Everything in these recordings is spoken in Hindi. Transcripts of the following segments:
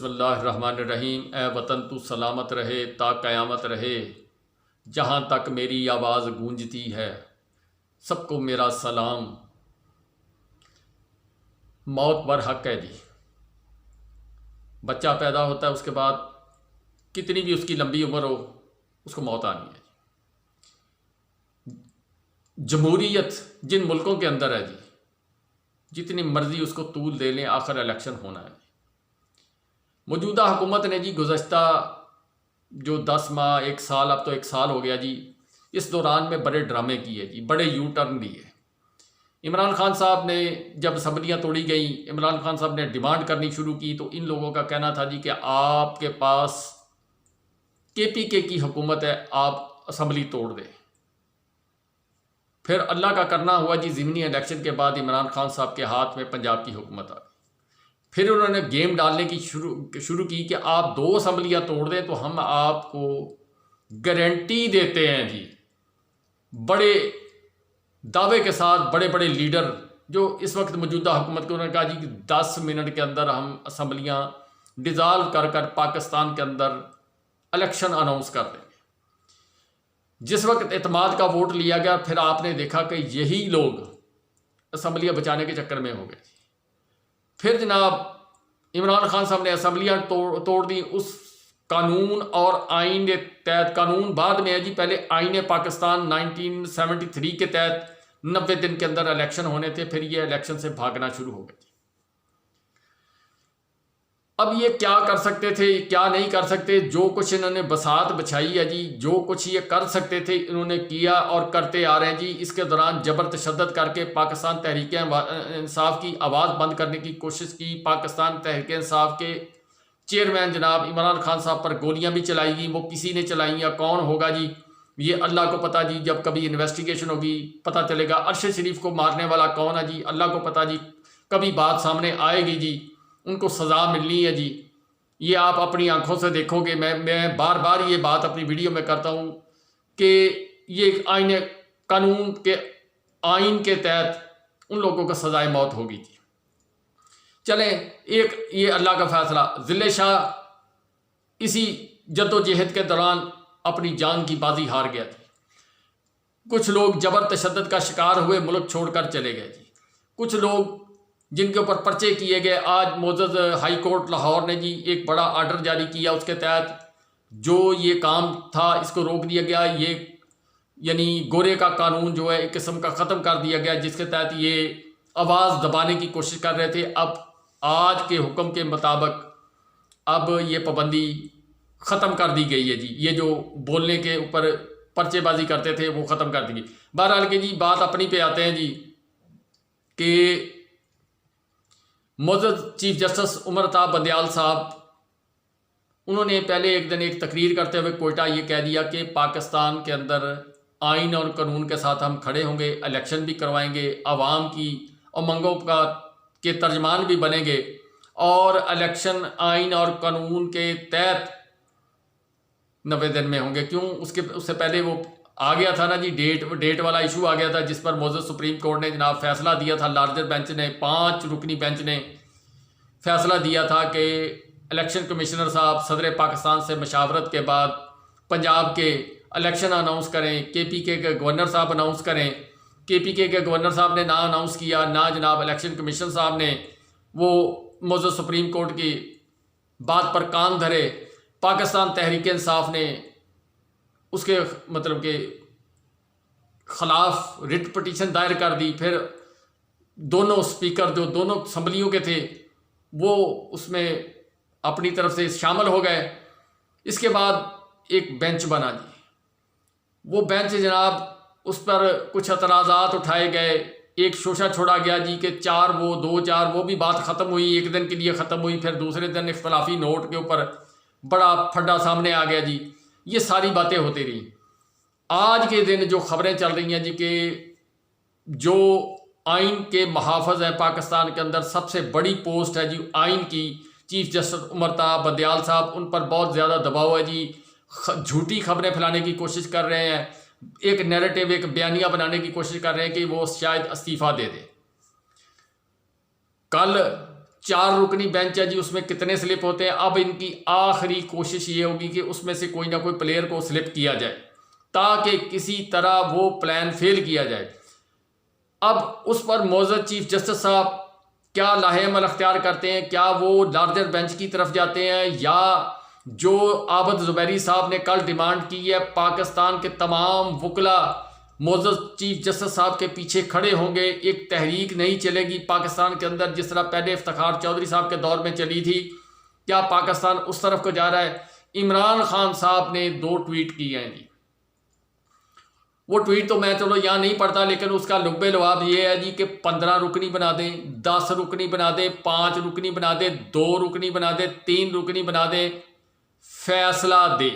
बिस्मिल्लाहिर्रहमानिर्रहीम। ए वतन तू सलामत रहे ता क़यामत रहे, जहाँ तक मेरी आवाज़ गूंजती है सबको मेरा सलाम। मौत बर हक है जी। बच्चा पैदा होता है, उसके बाद कितनी भी उसकी लंबी उम्र हो उसको मौत आनी है। जमहूरियत जिन मुल्कों के अंदर है जी, जितनी मर्जी उसको तूल दे लें, आखिर इलेक्शन होना है। मौजूदा हुकूमत ने जी गुज़श्ता जो 10 माह 1 साल, अब तो 1 साल हो गया जी, इस दौरान में बड़े ड्रामे किए जी, बड़े यू टर्न लिए। इमरान खान साहब ने जब असम्बलियाँ तोड़ी गई, इमरान खान साहब ने डिमांड करनी शुरू की तो इन लोगों का कहना था जी कि आपके पास KPK की हुकूमत है, आप असम्बली तोड़ दें। फिर अल्लाह का करना हुआ जी, ज़िमनी इलेक्शन के बाद इमरान खान साहब के हाथ में पंजाब की हुकूमत आ गई। फिर उन्होंने गेम डालने की शुरू की कि आप 2 असम्बलियाँ तोड़ दें तो हम आपको गारंटी देते हैं जी। बड़े दावे के साथ बड़े बड़े लीडर जो इस वक्त मौजूदा हुकूमत के, उन्होंने कहा जी कि 10 मिनट के अंदर हम असम्बलियाँ डिज़ाल्व कर कर पाकिस्तान के अंदर इलेक्शन अनाउंस कर देंगे। जिस वक्त एतमाद का वोट लिया गया, फिर आपने देखा कि यही लोग असम्बलियाँ बचाने के चक्कर में हो गए। फिर जनाब इमरान खान साहब ने असम्बलियाँ तोड़ दी। उस कानून और आइन के तहत, कानून बाद में है जी, पहले आइन पाकिस्तान 1973 के तहत 90 दिन के अंदर इलेक्शन होने थे। फिर ये इलेक्शन से भागना शुरू हो गए। अब ये क्या कर सकते थे, क्या नहीं कर सकते, जो कुछ इन्होंने बसात बछाई है जी, जो कुछ ये कर सकते थे इन्होंने किया और करते आ रहे हैं जी। इसके दौरान जबर तशद्दुद करके पाकिस्तान तहरीक इंसाफ की आवाज़ बंद करने की कोशिश की। पाकिस्तान तहरीक इंसाफ के चेयरमैन जनाब इमरान खान साहब पर गोलियां भी चलाई गई। वो किसी ने चलाई या कौन होगा जी, ये अल्लाह को पता जी। जब कभी इन्वेस्टिगेशन होगी पता चलेगा। अरशद शरीफ को मारने वाला कौन है जी, अल्लाह को पता जी। कभी बात सामने आएगी जी, उनको सज़ा मिलनी है जी। ये आप अपनी आंखों से देखोगे। मैं बार बार ये बात अपनी वीडियो में करता हूँ कि ये आइन कानून के आइन के तहत उन लोगों को सज़ाए मौत होगी जी। चलें, एक ये अल्लाह का फैसला। ज़िले शाह इसी जद्दोजहद के दौरान अपनी जान की बाजी हार गया जी। कुछ लोग जबर तशद्दुद का शिकार हुए, मुल्क छोड़कर चले गए जी। कुछ लोग जिनके ऊपर पर्चे किए गए, आज मोअज़्ज़ज़ हाई कोर्ट लाहौर ने जी एक बड़ा आर्डर जारी किया। उसके तहत जो ये काम था इसको रोक दिया गया। ये यानी गोरे का कानून जो है एक किस्म का ख़त्म कर दिया गया, जिसके तहत ये आवाज़ दबाने की कोशिश कर रहे थे। अब आज के हुक्म के मुताबिक अब ये पाबंदी ख़त्म कर दी गई है जी। ये जो बोलने के ऊपर पर्चेबाजी करते थे वो ख़त्म कर दी गई। बहरहाल के जी बात अपनी पे आते हैं जी कि मोअज़्ज़ज़ चीफ जस्टिस उमर अता बंदयाल साहब, उन्होंने पहले एक दिन एक तकरीर करते हुए कोयटा ये कह दिया कि पाकिस्तान के अंदर आइन और कानून के साथ हम खड़े होंगे, इलेक्शन भी करवाएंगे, आवाम की उमंगों का के तर्जमान भी बनेंगे और इलेक्शन आइन और कानून के तहत 90 दिन में होंगे। क्यों, उससे पहले वो आ गया था ना जी, डेट वाला इशू आ गया था, जिस पर मोअज़्ज़ज़ सुप्रीम कोर्ट ने जनाब फैसला दिया था। लार्जर बेंच ने, 5 रुकनी बेंच ने फैसला दिया था कि इलेक्शन कमिश्नर साहब सदर पाकिस्तान से मशावरत के बाद पंजाब के इलेक्शन अनाउंस करें। KPK के गवर्नर साहब अनाउंस करें। KPK के गवर्नर साहब ने ना अनाउंस किया, ना जनाब इलेक्शन कमीशन साहब ने वो मोअज़्ज़ज़ सुप्रीम कोर्ट की बात पर कान धरे। पाकिस्तान तहरीक इंसाफ ने उसके मतलब के ख़िलाफ़ रिट पटिशन दायर कर दी। फिर दोनों स्पीकर जो दोनों असम्बलियों के थे वो उसमें अपनी तरफ से शामिल हो गए। इसके बाद एक बेंच बना जी। वो बेंच जनाब, उस पर कुछ एतराज़ात उठाए गए, एक शोशा छोड़ा गया जी कि 4 वो 2 4 वो भी बात ख़त्म हुई, एक दिन के लिए ख़त्म हुई। फिर दूसरे दिन इख्तलाफी नोट के ऊपर बड़ा फड्डा सामने आ गया जी। ये सारी बातें होती रही। आज के दिन जो खबरें चल रही हैं जी कि जो आइन के मुहाफ़िज़ हैं पाकिस्तान के अंदर, सबसे बड़ी पोस्ट है जी आइन की, चीफ जस्टिस उमर अता बंदयाल साहब, उन पर बहुत ज़्यादा दबाव है जी। झूठी खबरें फैलाने की कोशिश कर रहे हैं, एक नैरेटिव, एक बयानिया बनाने की कोशिश कर रहे हैं कि वो शायद इस्तीफ़ा दे दे। कल 4 रुकनी बेंच है जी, उसमें कितने स्लिप होते हैं। अब इनकी आखिरी कोशिश ये होगी कि उसमें से कोई ना कोई प्लेयर को स्लिप किया जाए ताकि किसी तरह वो प्लान फेल किया जाए। अब उस पर मौजूद चीफ जस्टिस साहब क्या लाहेअमल अख्तियार करते हैं, क्या वो लार्जर बेंच की तरफ जाते हैं, या जो आबद ज़ुबैरी साहब ने कल डिमांड की है पाकिस्तान के तमाम वकला मौजूद चीफ जस्टिस साहब के पीछे खड़े होंगे, एक तहरीक नहीं चलेगी पाकिस्तान के अंदर जिस तरह पहले इफ्तिखार चौधरी साहब के दौर में चली थी। क्या पाकिस्तान उस तरफ को जा रहा है? इमरान खान साहब ने 2 ट्वीट किए हैं जी। वो ट्वीट तो मैं चलो यहाँ नहीं पढ़ता, लेकिन उसका लुब्बे लवाब ये है जी कि 15 रुकनी बना दें, 10 रुकनी बना दें, 5 रुकनी बना दें, 2 रुकनी बना दें, 3 रुकनी बना दें, फैसला दे।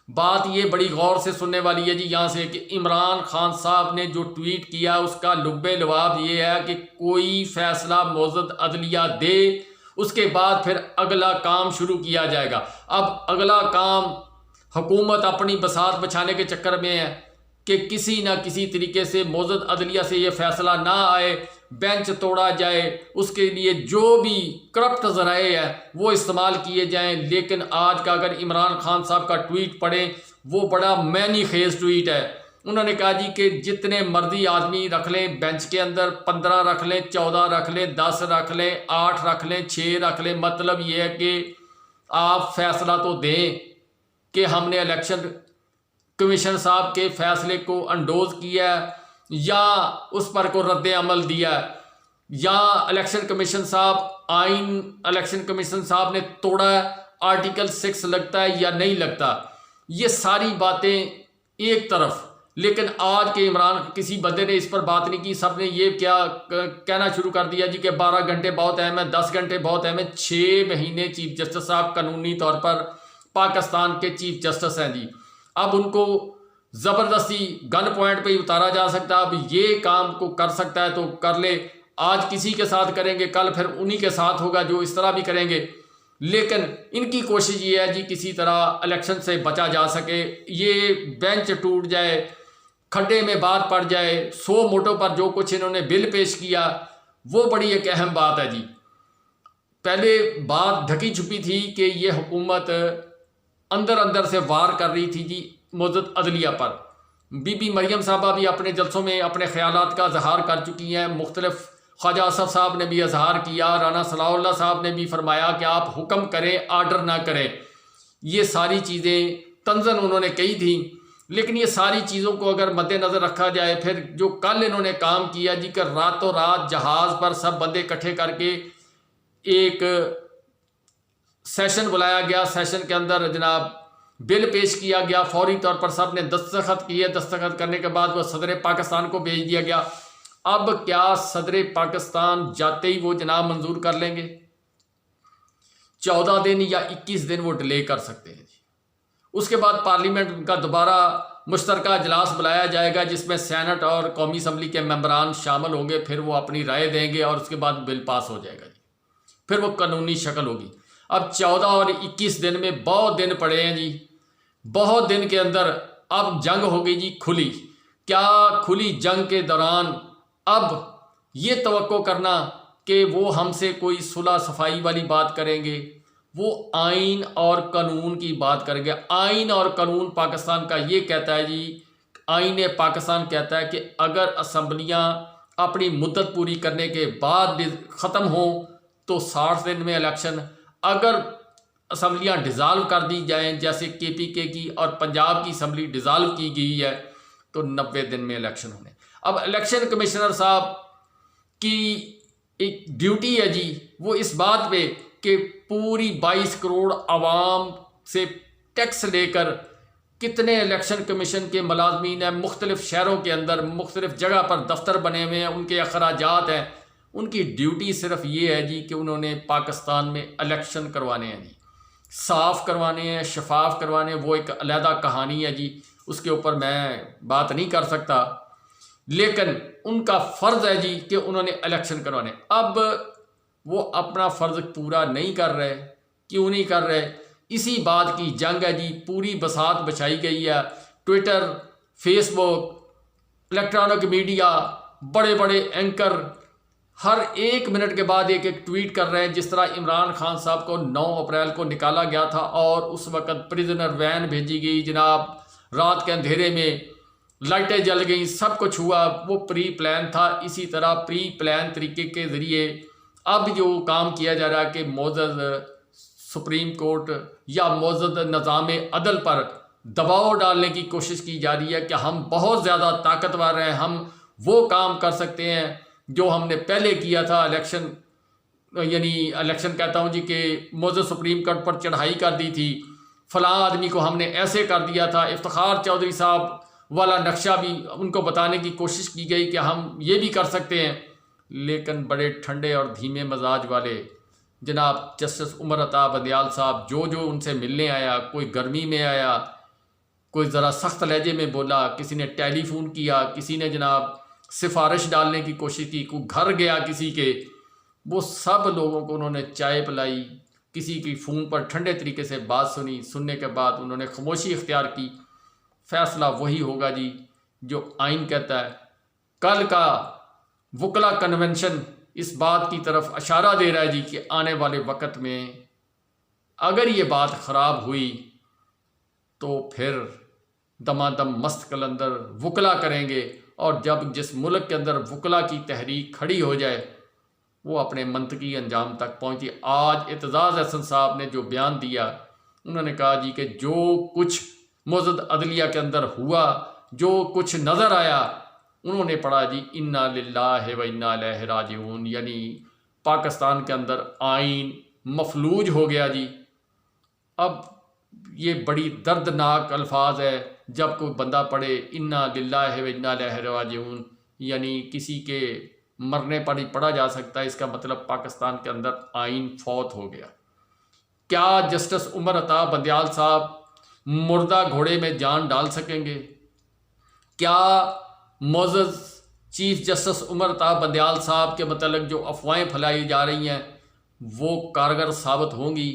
बात ये बड़ी गौर से सुनने वाली है जी यहाँ से कि इमरान खान साहब ने जो ट्वीट किया उसका लुब्बे लवाब ये है कि कोई फैसला मौजूद अदलिया दे, उसके बाद फिर अगला काम शुरू किया जाएगा। अब अगला काम हुकूमत अपनी बसात बचाने के चक्कर में है कि किसी ना किसी तरीके से मौजूद अदलिया से ये फैसला ना आए, बेंच तोड़ा जाए, उसके लिए जो भी करप्ट ज़राए हैं वो इस्तेमाल किए जाएं। लेकिन आज का अगर इमरान खान साहब का ट्वीट पढ़ें, वो बड़ा मैनी खेज ट्वीट है। उन्होंने कहा जी कि जितने मर्जी आदमी रख लें बेंच के अंदर, 15 रख लें, 14 रख लें, 10 रख लें, 8 रख लें, 6 रख लें, मतलब ये है कि आप फैसला तो दें कि हमने इलेक्शन कमीशन साहब के फैसले को अंडोज किया या उस पर को रद्द अमल दिया, या इलेक्शन कमीशन साहब आइन इलेक्शन कमीशन साहब ने तोड़ा, आर्टिकल 6 लगता है या नहीं लगता। ये सारी बातें एक तरफ, लेकिन आज के इमरान किसी बंदे ने इस पर बात नहीं की। सब ने ये क्या कहना शुरू कर दिया जी कि 12 घंटे बहुत अहम है, 10 घंटे बहुत अहम है। 6 महीने चीफ जस्टिस साहब कानूनी तौर पर पाकिस्तान के चीफ जस्टिस हैं जी। अब उनको ज़बरदस्ती गन पॉइंट पे ही उतारा जा सकता है। अब ये काम को कर सकता है तो कर ले, आज किसी के साथ करेंगे, कल फिर उन्हीं के साथ होगा जो इस तरह भी करेंगे। लेकिन इनकी कोशिश ये है जी किसी तरह इलेक्शन से बचा जा सके, ये बेंच टूट जाए, खड्डे में बात पड़ जाए। 100 मोटों पर जो कुछ इन्होंने बिल पेश किया वो बड़ी एक अहम बात है जी। पहले बात ढकी छुपी थी कि ये हुकूमत अंदर अंदर से वार कर रही थी जी मौजूद अदलिया पर। बीबी मरियम साहबा भी अपने जलसों में अपने ख्यालात का इजहार कर चुकी हैं। मुख्तलिफ ख्वाजा असफ साहब ने भी इजहार किया, राना सलाउल्लाह साहब ने भी फरमाया कि आप हुक्म करें, आर्डर ना करें। ये सारी चीज़ें तंजन उन्होंने कही थी। लेकिन ये सारी चीज़ों को अगर मद्देनज़र रखा जाए, फिर जो कल इन्होंने काम किया जी कि रातों रात जहाज़ पर सब बंदे इकट्ठे करके एक सेशन बुलाया गया, सेशन के अंदर जनाब बिल पेश किया गया, फौरी तौर पर सब ने दस्तखत किए, दस्तखत करने के बाद वह सदर पाकिस्तान को भेज दिया गया। अब क्या सदर पाकिस्तान जाते ही वो जनाब मंजूर कर लेंगे? 14 दिन या 21 दिन वो डिले कर सकते हैं। उसके बाद पार्लियामेंट का दोबारा मुश्तरका अजलास बुलाया जाएगा जिसमें सेनेट और कौमी असम्बली के मेंबरान शामिल होंगे, फिर वो अपनी राय देंगे और उसके बाद बिल पास हो जाएगा जी, फिर वो कानूनी शक्ल होगी। अब 14 और 21 दिन में बहुत दिन पड़े हैं जी। बहुत दिन के अंदर अब जंग हो गई जी खुली। क्या खुली जंग के दौरान अब ये तवक्को करना कि वो हमसे कोई सुलह सफाई वाली बात करेंगे? वो आइन और कानून की बात करेंगे। आइन और कानून पाकिस्तान का ये कहता है जी, आइन पाकिस्तान कहता है कि अगर असम्बलियाँ अपनी मुद्दत पूरी करने के बाद ख़त्म हो तो 60 दिन में इलेक्शन। अगर असम्बलियाँ डिज़ाल्व कर दी जाएं, जैसे KPK की और पंजाब की असम्बली डिज़ाल्व की गई है, तो 90 दिन में इलेक्शन होने। अब इलेक्शन कमिश्नर साहब की एक ड्यूटी है जी, वो इस बात पे कि पूरी 22 करोड़ आवाम से टैक्स लेकर कितने इलेक्शन कमीशन के मुलाजमीन हैं, मुख्तलिफ शहरों के अंदर मुख्तलिफ जगह पर दफ्तर बने हुए हैं, उनके अखराजात हैं। उनकी ड्यूटी सिर्फ ये है जी कि उन्होंने पाकिस्तान में इलेक्शन करवाने हैं जी, साफ़ करवाने हैं, शफाफ करवाने हैं। वो एक अलहदा कहानी है जी, उसके ऊपर मैं बात नहीं कर सकता, लेकिन उनका फ़र्ज़ है जी कि उन्होंने इलेक्शन करवाने। अब वो अपना फ़र्ज़ पूरा नहीं कर रहे। क्यों नहीं कर रहे? इसी बात की जंग है जी। पूरी बसात बचाई गई है। ट्विटर, फेसबुक, इलेक्ट्रॉनिक मीडिया, बड़े बड़े एंकर हर 1 मिनट के बाद एक एक ट्वीट कर रहे हैं। जिस तरह इमरान खान साहब को 9 अप्रैल को निकाला गया था और उस वक़्त प्रिजनर वैन भेजी गई जनाब, रात के अंधेरे में लाइटें जल गई, सब कुछ हुआ, वो प्री प्लान था। इसी तरह प्री प्लान तरीके के ज़रिए अब जो काम किया जा रहा है कि मौजूद सुप्रीम कोर्ट या मौजूद निज़ाम अदल पर दबाव डालने की कोशिश की जा रही है कि हम बहुत ज़्यादा ताकतवर हैं, हम वो काम कर सकते हैं जो हमने पहले किया था। इलेक्शन कहता हूँ जी कि मौजूद सुप्रीम कोर्ट पर चढ़ाई कर दी थी, फ़लाँ आदमी को हमने ऐसे कर दिया था। इफ्तिखार चौधरी साहब वाला नक्शा भी उनको बताने की कोशिश की गई कि हम ये भी कर सकते हैं, लेकिन बड़े ठंडे और धीमे मजाज वाले जनाब जस्टिस उमर अता बंदयाल साहब जो उनसे मिलने आया, कोई गर्मी में आया, कोई ज़रा सख्त लहजे में बोला, किसी ने टेलीफोन किया, किसी ने जनाब सिफारिश डालने की कोशिश की, कोई घर गया किसी के, वो सब लोगों को उन्होंने चाय पिलाई, किसी की फ़ोन पर ठंडे तरीके से बात सुनी। सुनने के बाद उन्होंने खामोशी इख्तियार की। फ़ैसला वही होगा जी जो आइन कहता है। कल का वकला कन्वेंशन इस बात की तरफ इशारा दे रहा है जी कि आने वाले वक्त में अगर ये बात ख़राब हुई तो फिर दमादम मस्त कलंदर वकला करेंगे, और जब जिस मुल्क के अंदर वकला की तहरीक खड़ी हो जाए वो अपने मंतकी अंजाम तक पहुँची। आज एतजाज़ हसन साहब ने जो बयान दिया, उन्होंने कहा जी कि जो कुछ मौजूद अदलिया के अंदर हुआ, जो कुछ नज़र आया, उन्होंने पढ़ा जी इन्ना लिल्लाहि व इन्ना इलैहि राजिऊन, यानी पाकिस्तान के अंदर आइन मफलूज हो गया जी। अब ये बड़ी दर्दनाक अल्फाज है जब कोई बंदा पढ़े इन्ना लिल्लाहि व इन्ना इलैहि राजिऊन, यानी किसी के मरने पर ही पढ़ा जा सकता है, इसका मतलब पाकिस्तान के अंदर आइन फौत हो गया। क्या जस्टिस उमर अता बंदयाल साहब मुर्दा घोड़े में जान डाल सकेंगे? क्या मौजूद चीफ जस्टिस उमर अता बंदयाल साहब के मतलब जो अफवाहें फैलाई जा रही हैं वो कारगर साबित होंगी?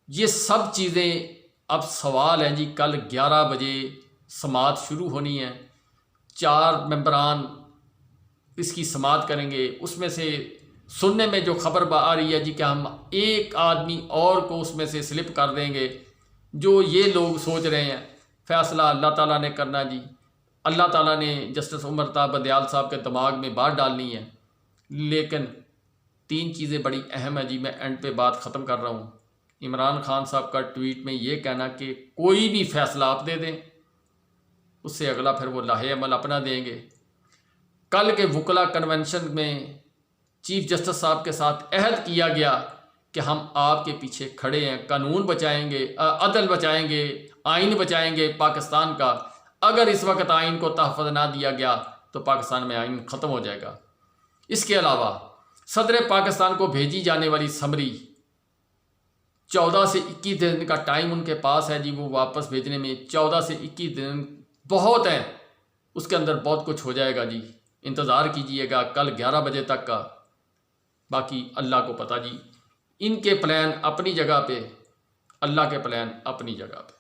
ये सब चीज़ें अब सवाल हैं जी। कल 11 बजे समाअत शुरू होनी है, 4 मेंबरान इसकी समाअत करेंगे। उसमें से सुनने में जो खबर आ रही है जी कि हम एक आदमी और को उसमें से स्लिप कर देंगे। जो ये लोग सोच रहे हैं फ़ैसला अल्लाह ताला ने करना जी, अल्लाह ताला ने जस्टिस उमर अता बंदयाल साहब के दिमाग में बात डालनी है। लेकिन 3 चीज़ें बड़ी अहम है जी। मैं एंड पे बात ख़त्म कर रहा हूँ। इमरान खान साहब का ट्वीट में ये कहना कि कोई भी फ़ैसला आप दे दें, उससे अगला फिर वो लाहे अमल अपना देंगे। कल के वकला कन्वेंशन में चीफ जस्टिस साहब के साथ अहद किया गया कि हम आपके पीछे खड़े हैं, कानून बचाएंगे, अदल बचाएंगे, आइन बचाएंगे पाकिस्तान का। अगर इस वक्त आइन को तहफ़्फ़ुज़ ना दिया गया तो पाकिस्तान में आइन ख़त्म हो जाएगा। इसके अलावा सदर पाकिस्तान को भेजी जाने वाली समरी 14 से 21 दिन का टाइम उनके पास है जी। वो वापस भेजने में 14 से 21 दिन बहुत हैं, उसके अंदर बहुत कुछ हो जाएगा जी। इंतज़ार कीजिएगा कल 11 बजे तक का। बाकी अल्लाह को पता जी। इनके प्लान अपनी जगह पे, अल्लाह के प्लान अपनी जगह पे।